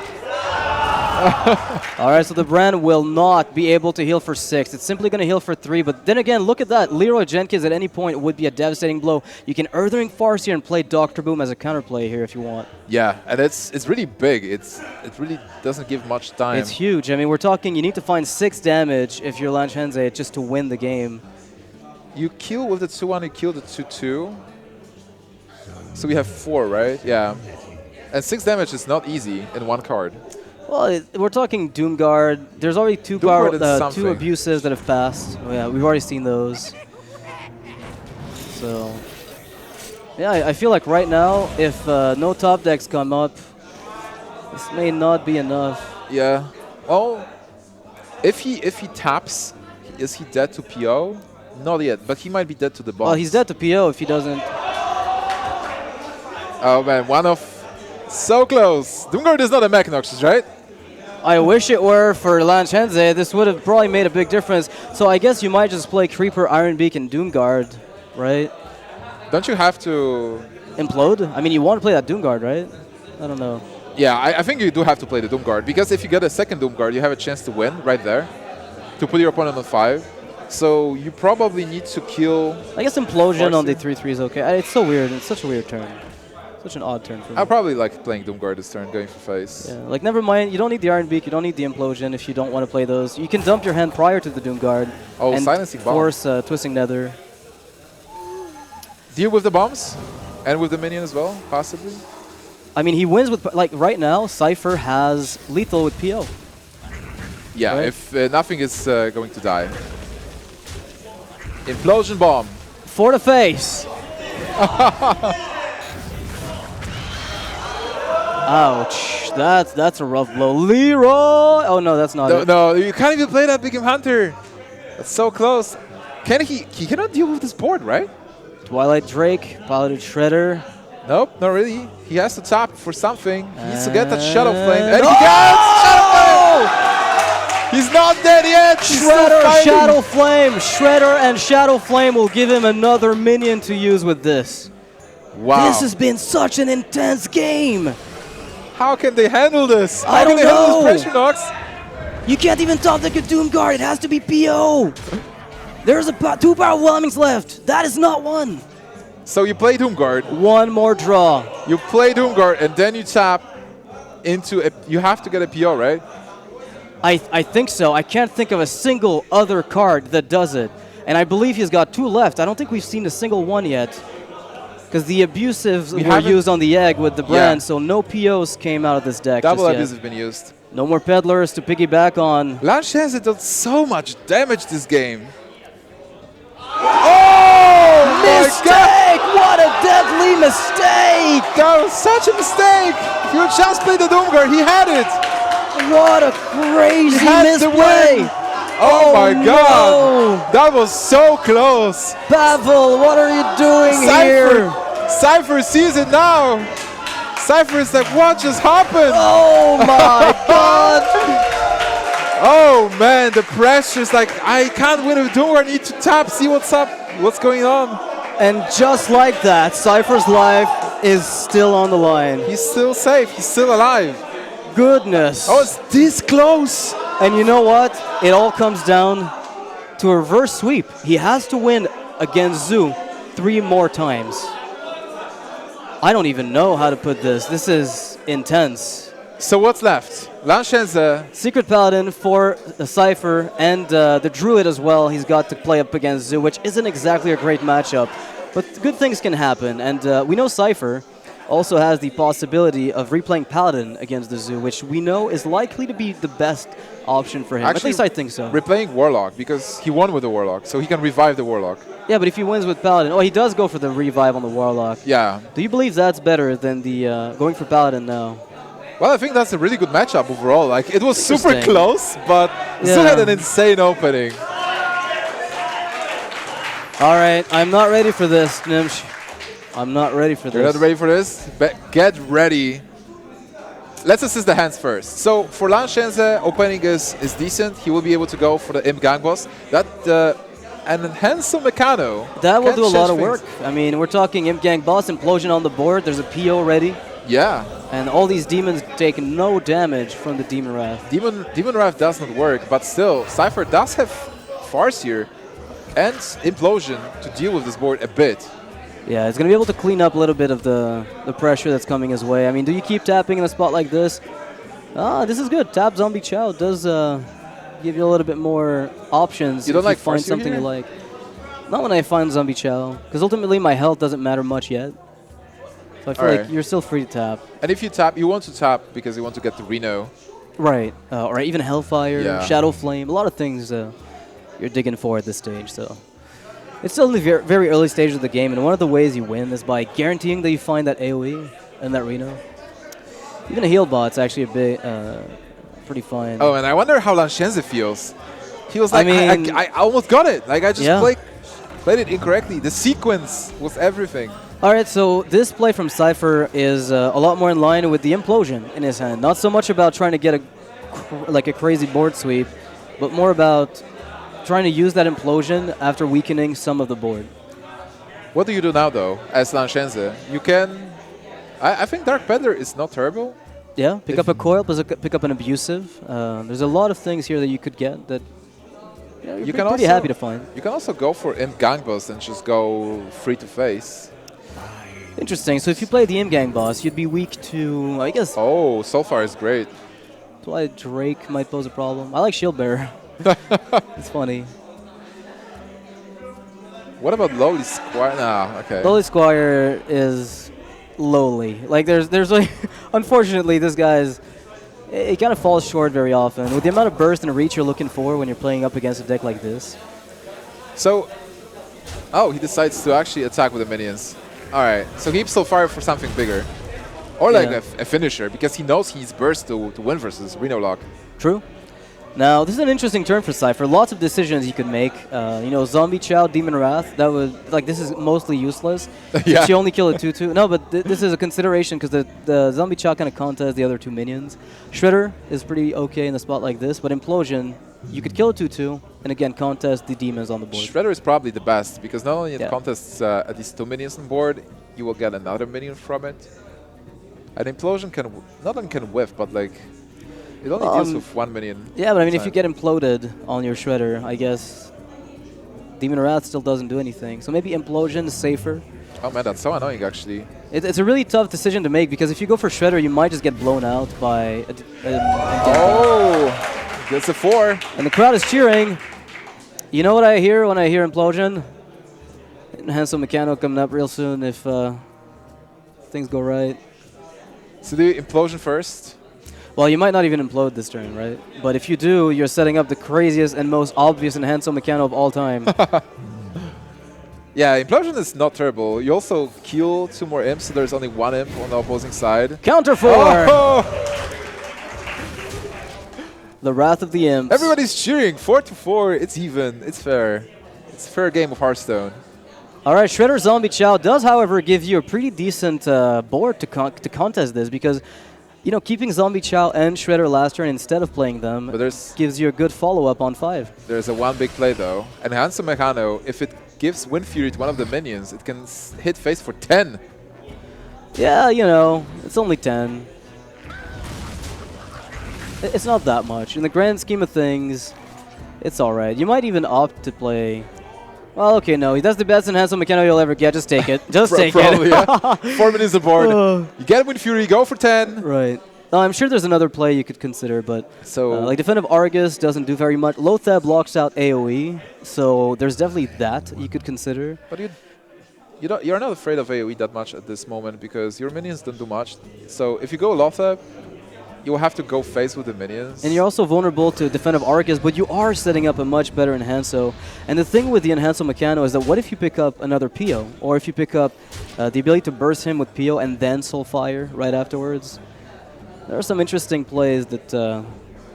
All right, so the Brand will not be able to heal for 6. It's simply going to heal for 3. But then again, look at that. Leroy Jenkins at any point would be a devastating blow. You can Earthing Ring Farseer and play Dr. Boom as a counterplay here if you want. Yeah, and it's really big. It really doesn't give much time. It's huge. I mean, we're talking you need to find 6 damage if you're Lanshengzhe just to win the game. You kill with the 2-1, you kill the 2-2. So we have 4, right? Yeah. And 6 damage is not easy in one card. Well, we're talking Doomguard. There's already two abusives that have passed. Oh, yeah, we've already seen those. So, yeah, I feel like right now, if no top decks come up, this may not be enough. Yeah. Well, if he taps, is he dead to PO? Not yet, but he might be dead to the boss. Well, he's dead to PO if he doesn't. Oh man, one of so close. Doomguard is not a mech, Noxus, right? I wish it were for Lanshengzhe. This would have probably made a big difference. So I guess you might just play Creeper, Iron Beak, and Doomguard, right? Don't you have to Implode? I mean, you want to play that Doomguard, right? I don't know. Yeah, I think you do have to play the Doomguard, because if you get a second Doomguard, you have a chance to win right there, to put your opponent on 5. So you probably need to kill... I guess Implosion on the 3-3 is okay. It's so weird. It's such a weird turn. Such an odd turn for me. I probably like playing Doomguard this turn, going for face. Yeah, like never mind. You don't need the Iron Beak. You don't need the Implosion if you don't want to play those. You can dump your hand prior to the Doomguard and Silencing Bomb. force Twisting Nether. Deal with the bombs and with the minion as well, possibly. I mean, he wins with, like, right now, Cipher has lethal with PO. Yeah, right? if nothing is going to die. Implosion Bomb. For the face. Ouch. That's a rough blow. Leroy! Oh, no, that's not it. No, you can't even play that Big Hunter. That's so close. He cannot deal with this board, right? Twilight Drake, Piloted Shredder. Nope, not really. He has to tap for something. He needs to get that Shadow Flame. And Oh! he gets Shadow Flame! He's not dead yet! He's Shredder, still Shadow Flame. Shredder and Shadow Flame will give him another minion to use with this. Wow. This has been such an intense game. How can they handle this? I How don't can they handle know. this pressure, Nox? You can't even top deck a Doomguard. It has to be PO. There's two power overwhelmings left. That is not one. So you play Doomguard. One more draw. You play Doomguard, and then you tap into a... You have to get a PO, right? I think so. I can't think of a single other card that does it. And I believe he's got 2 left. I don't think we've seen a single one yet. Because the abusives were used on the egg with the brand, so no POs came out of this deck. Double abuse has been used. No more peddlers to piggyback on. Lanshengzhe did so much damage this game. Oh! Mistake! What a deadly mistake! That was such a mistake! If you just played the Doomguard, he had it! What a crazy had the misplay! win. Oh my god! No. That was so close! Pavel, what are you doing here? Cipher sees it now! Cipher is like, what just happened? Oh my god! Oh man, the pressure is like, I can't win with Doomguard, I need to tap, see what's up, what's going on. And just like that, Cypher's life is still on the line. He's still safe, he's still alive. Goodness. Oh, it's this close! And you know what? It all comes down to a reverse sweep. He has to win against Zoo 3 more times. I don't even know how to put this. This is intense. So what's left? Lanshengzhe. Secret Paladin for the Cipher and the Druid as well. He's got to play up against Zoo, which isn't exactly a great matchup. But good things can happen. And we know Cipher also has the possibility of replaying Paladin against the Zoo, which we know is likely to be the best option for him. Actually, at least I think so. Replaying Warlock, because he won with the Warlock, so he can revive the Warlock. Yeah, but if he wins with Paladin... Oh, he does go for the revive on the Warlock. Yeah. Do you believe that's better than the going for Paladin now? Well, I think that's a really good matchup overall. Like, it was super Interesting. close, but still had an insane opening. All right, I'm not ready for this, Nimsh. I'm not ready for this. You're not ready for this? Get ready. Let's assist the hands first. So for Lanshengzhe, opening is decent. He will be able to go for the Imp Gang Boss. That and Handsome Meccano. That will do a lot of things. work. I mean, we're talking Imp Gang Boss, Implosion on the board. There's a PO ready. Yeah. And all these demons take no damage from the Demon Wrath. Demon Wrath does not work, but still, Cipher does have Farseer and Implosion to deal with this board a bit. Yeah, he's going to be able to clean up a little bit of the pressure that's coming his way. I mean, do you keep tapping in a spot like this? This is good. Tap Zombie Chow does give you a little bit more options. You don't like find Farseer something here? you like. Not when I find Zombie Chow, because ultimately my health doesn't matter much yet. So I feel like you're still free to tap. And if you tap, you want to tap because you want to get the Reno. Right. Or even Hellfire, Yeah. Shadow Flame, a lot of things you're digging for at this stage. So it's still in the very early stage of the game, and one of the ways you win is by guaranteeing that you find that AoE and that Reno. Even a heal bot's actually a bit pretty fine. Oh, and I wonder how Lanshengzhe feels. He was like, I mean, I almost got it. Like, I just yeah. played it incorrectly. The sequence was everything. All right, so this play from Cipher is a lot more in line with the Implosion in his hand. Not so much about trying to get a crazy board sweep, but more about trying to use that Implosion after weakening some of the board. What do you do now, though, as Lanshengzhe? You can... I think Dark Peddler is not terrible. Yeah, pick up a Coil, pick up an Abusive. There's a lot of things here that you could get that you're pretty happy to find. You can also go for Imp Gang Boss and just go free to face. Interesting. So if you play the Imp Gang Boss, you'd be weak to, I guess... Oh, Soulfire is great. That's why Drake might pose a problem. I like Shield Bearer. It's funny. What about Lowly Squire? Nah, okay. Lowly Squire is lowly. Like, there's like... Unfortunately, this guy's... It kind of falls short very often. With the amount of burst and reach you're looking for when you're playing up against a deck like this. So... Oh, he decides to actually attack with the minions. Alright, so he keeps Soulfire for something bigger. Or like a finisher, because he knows he's burst to win versus Reno Lock. True. Now, this is an interesting turn for Cipher. Lots of decisions he could make. You know, Zombie Chow, Demon Wrath, that would... Like, this is mostly useless. Yeah. She only kill a 2-2. No, but this is a consideration because the Zombie Chow kind of contests the other 2 minions. Shredder is pretty okay in a spot like this, but Implosion, you could kill a 2-2, and again, contest the demons on the board. Shredder is probably the best, because not only it contests at least 2 minions on board, you will get another minion from it. And Implosion can not only can whiff, but like it only deals with 1 minion. Yeah, but I mean, if you get imploded on your Shredder, I guess Demon Wrath still doesn't do anything. So maybe Implosion is safer. Oh man, that's so annoying actually. It's a really tough decision to make, because if you go for Shredder, you might just get blown out by Oh, that's a 4. And the crowd is cheering. You know what I hear when I hear Implosion? Handsome Meccano coming up real soon if things go right. So do Implosion first? Well, you might not even implode this turn, right? But if you do, you're setting up the craziest and most obvious and handsome Meccano of all time. Yeah, Implosion is not terrible. You also kill 2 more imps, so there's only 1 imp on the opposing side. Counter 4! Oh! The Wrath of the Imps. Everybody's cheering. 4-4. It's even. It's fair. It's a fair game of Hearthstone. All right, Shredder Zombie Chow does, however, give you a pretty decent board to contest this because, you know, keeping Zombie Chow and Shredder last turn instead of playing them gives you a good follow-up on 5. There's a one big play, though. And Handsome Mechano, if it gives Wind Fury to one of the minions, it can hit face for 10. Yeah, you know, it's only 10. It's not that much. In the grand scheme of things, it's all right. You might even opt to play... Well, okay, no. That's the best Enhancement Mechano you'll ever get. Just take it. Just take probably, it. Yeah. 4 minutes aboard. You get Wind Fury, go for 10. Right. No, I'm sure there's another play you could consider, but like Defensive Argus doesn't do very much. Lothab blocks out AoE, so there's definitely that you could consider. But you're not afraid of AoE that much at this moment because your minions don't do much. So if you go Lothab, you will have to go face with the minions. And you're also vulnerable to Defensive Arcus, but you are setting up a much better Enhanso. And the thing with the Enhanso Mechano is that what if you pick up another Pio? Or if you pick up the ability to burst him with Pio and then Soulfire right afterwards? There are some interesting plays that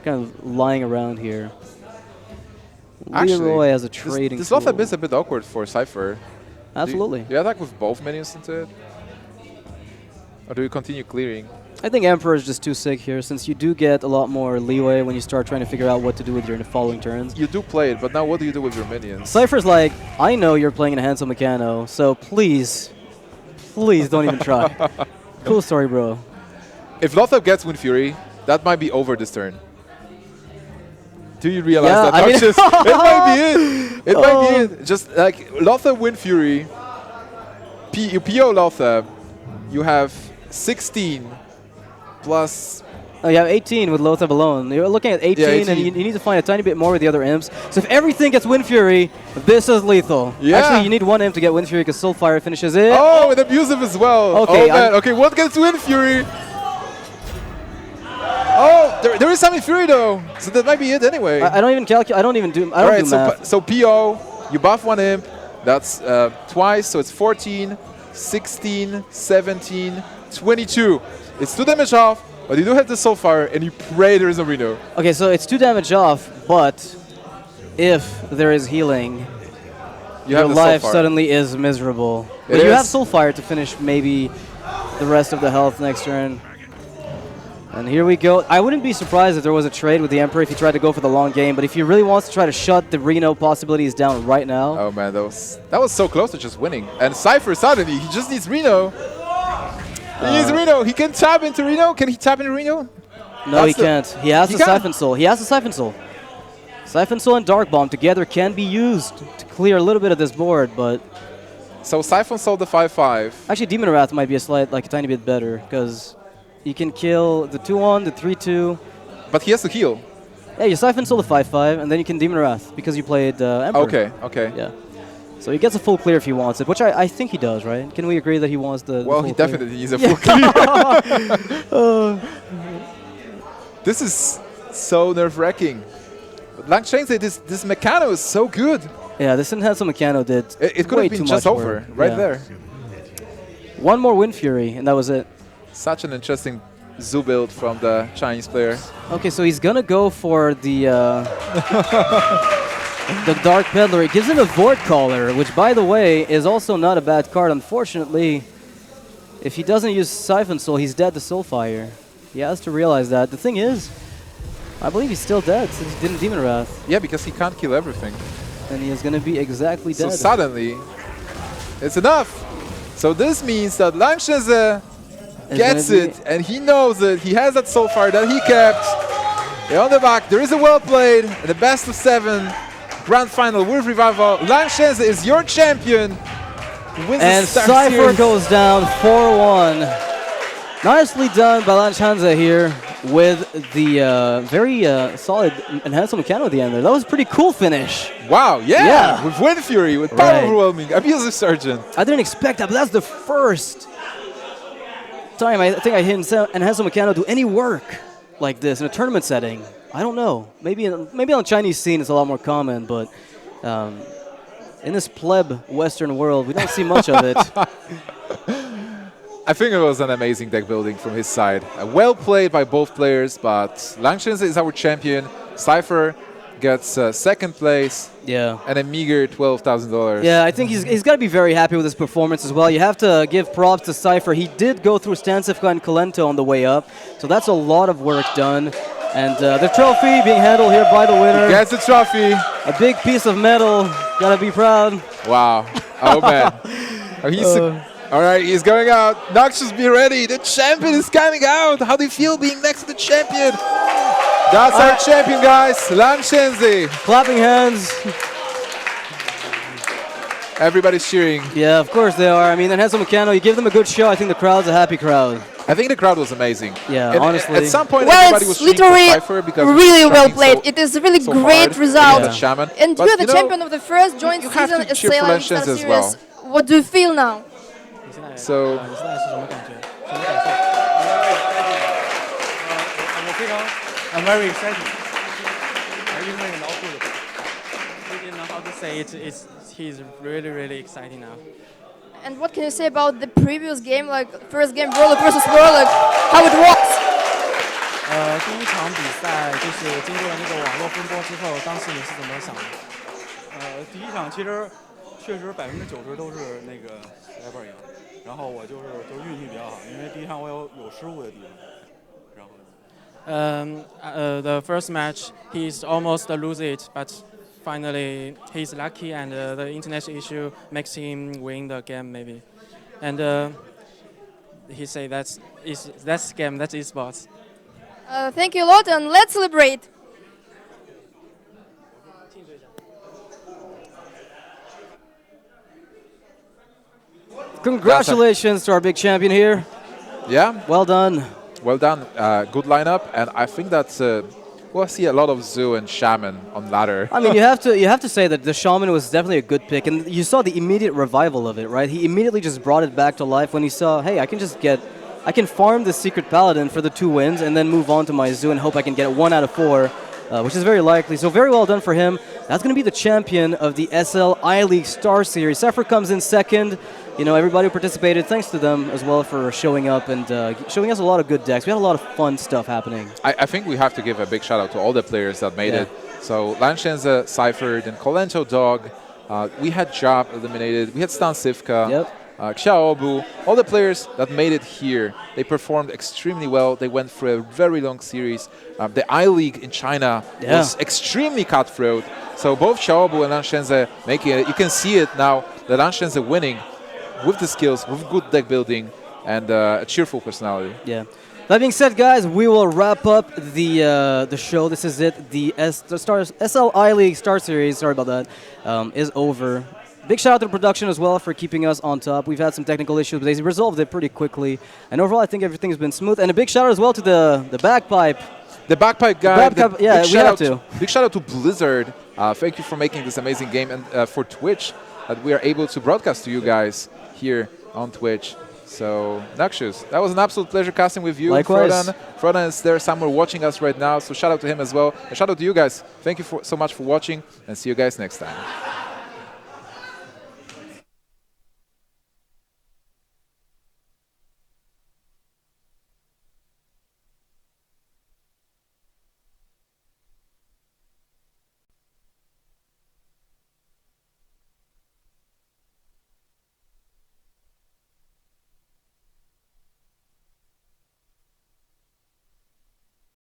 kind of lying around here. Actually, Leroy has a trading This tool. Lothab is a bit awkward for Cipher. Absolutely. Do you attack with both minions into it? Or do you continue clearing? I think Emperor is just too sick here, since you do get a lot more leeway when you start trying to figure out what to do with your following turns. You do play it, but now what do you do with your minions? Cypher's like, I know you're playing an Enhanso Mechano, so please don't even try. Cool story, bro. If Lothab gets Wind Fury, that might be over this turn. Do you realize Yeah, that? I mean It might be it. It might be it. Just like Lothab Wind Fury, you PO Lothab, you have 16 plus... Oh, you have 18 with Lothab alone. You're looking at 18, 18. and you need to find a tiny bit more with the other imps. So if everything gets Wind Fury, this is lethal. Yeah. Actually, you need one imp to get Wind Fury because Soulfire finishes it. Oh, and abusive as well. Okay, oh, man. Okay, what gets Wind Fury? Oh, there is some Fury though, so that might be it anyway. I don't even calculate. I don't do math. So PO, you buff one imp. That's twice, so it's 14, 16, 17, 22. It's 2 damage off, but you do have the Soulfire, and you pray there is a Reno. Okay, so it's 2 damage off, but if there is healing, your life suddenly is miserable. But you have Soulfire to finish maybe the rest of the health next turn. And here we go. I wouldn't be surprised if there was a trade with the Emperor if he tried to go for the long game, but if he really wants to try to shut the Reno possibilities down right now... Oh man, that was so close to just winning. And Cipher suddenly, he just needs Reno. He needs Reno. He can tap into Reno. Can he tap into Reno? No, he can't. He has the Siphon Soul. He has the Siphon Soul. Siphon Soul and Dark Bomb together can be used to clear a little bit of this board, but... So Siphon Soul the 5/5. Actually, Demon Wrath might be a tiny bit better, because you can kill the 2-1, the 3-2. But he has to heal. Yeah, you Siphon Soul the 5/5, and then you can Demon Wrath, because you played Emperor. Okay. Yeah. So he gets a full clear if he wants it, which I think he does, right? Can we agree that he wants the Well, full he clear? definitely needs a full clear. This is so nerve-wracking. Lanshengzhe, this Mechano is so good. Yeah, this Enhanced Mechano did It could have been just over, right there. One more Wind Fury, and that was it. Such an interesting zoo build from the Chinese player. Okay, so he's gonna go for the the Dark Peddler. It gives him a Void Caller, which, by the way, is also not a bad card. Unfortunately, if he doesn't use Siphon Soul, he's dead to Soulfire. He has to realize that. The thing is, I believe he's still dead since he didn't Demon Wrath. Yeah, because he can't kill everything. And he is gonna be exactly dead. So suddenly, it's enough. So this means that Lanshengzhe gets it, and he knows it. He has that Soulfire that he kept. They're on the back. There is a well played, and the best of 7 grand final with Revival. Lanshengzhe is your champion. Wins and the Cipher goes down 4-1. Nicely done by Lanshengzhe here with the very solid Enhanced Mechano at the end there. That was a pretty cool finish. Wow, yeah. With Wind Fury, with Power Overwhelming, Abusive Sergeant. I didn't expect that, but that's the first time I think I hit Enhanced Mechano do any work like this in a tournament setting. I don't know. Maybe on the Chinese scene it's a lot more common, but in this pleb Western world, we don't see much of it. I think it was an amazing deck building from his side. Well played by both players, but Lanshengzhe is our champion. Cipher gets second place Yeah. and a meager $12,000. Yeah, I think he's got to be very happy with his performance as well. You have to give props to Cipher. He did go through StarSeries and Kalento on the way up, so that's a lot of work done. And the trophy being handled here by the winner. He gets the trophy. A big piece of metal. Gotta be proud. Wow. Oh, man. All right, he's going out. Noxious, be ready. The champion is coming out. How do you feel being next to the champion? That's our champion, guys. Lanshengzhe. Clapping hands. Everybody's cheering. Yeah, of course they are. I mean, Enhanced Meccano, you give them a good show. I think the crowd's a happy crowd. I think the crowd was amazing. Yeah, and honestly. At some point, Well, everybody was it's cheering for literally Cipher because really well so- played. It is a really so great hard result. against Shaman. And But, you're the you know, champion of the first joint you have season to cheer for SLadder Lanshengzhe as StarSeries. well. What do you feel now? So I'm very excited. I don't know how to say it. He's really, really exciting now. And what can you say about the previous game, like first game Warlock versus Warlock, how it was? 第一场比赛就是经过了那个网络风波之后，当时你是怎么想的？第一场其实确实90%都是那个 Cipher 赢，然后我就是运气比较好，因为第一场我有失误的地方。然后，the first match he's almost lose it, but finally he's lucky, and the internet issue makes him win the game maybe. And he say that's game, that's esports. Thank you a lot, and let's celebrate. Congratulations to our big champion here. yeah, Well done. well done. Good lineup, and I think that's we'll see a lot of Zoo and Shaman on ladder. I mean, you have to say that the Shaman was definitely a good pick, and you saw the immediate revival of it, right? He immediately just brought it back to life when he saw, hey, I can farm the Secret Paladin for the 2 wins and then move on to my Zoo and hope I can get 1 out of 4, which is very likely. So very well done for him. That's going to be the champion of the SL I-League StarSeries. Cipher comes in second. You know, everybody who participated, thanks to them as well for showing up and showing us a lot of good decks. We had a lot of fun stuff happening. I think we have to give a big shout out to all the players that made it. So Lanshengzhe, Cipher, then Kalento Dog. We had Job eliminated. We had StarSeries. Yep. Xiaobu, all the players that made it here, they performed extremely well. They went through a very long series. The I-League in China was extremely cutthroat. So both Xiaobu and Lanshengzhe making it. You can see it now, the Lanshengzhe winning with the skills, with good deck building, and a cheerful personality. Yeah. That being said, guys, we will wrap up the show. This is it. The SL I-League StarSeries, sorry about that, is over. Big shout out to the production as well for keeping us on top. We've had some technical issues, but they resolved it pretty quickly. And overall, I think everything's been smooth. And a big shout out as well to the bagpipe. The bagpipe guy. Yeah, we have to. Big shout out to Blizzard. Thank you for making this amazing game, and for Twitch that we are able to broadcast to you guys here on Twitch. So, Noxious, that was an absolute pleasure casting with you. Likewise. Frodan is there somewhere watching us right now, so shout out to him as well. And shout out to you guys. Thank you so much for watching, and see you guys next time.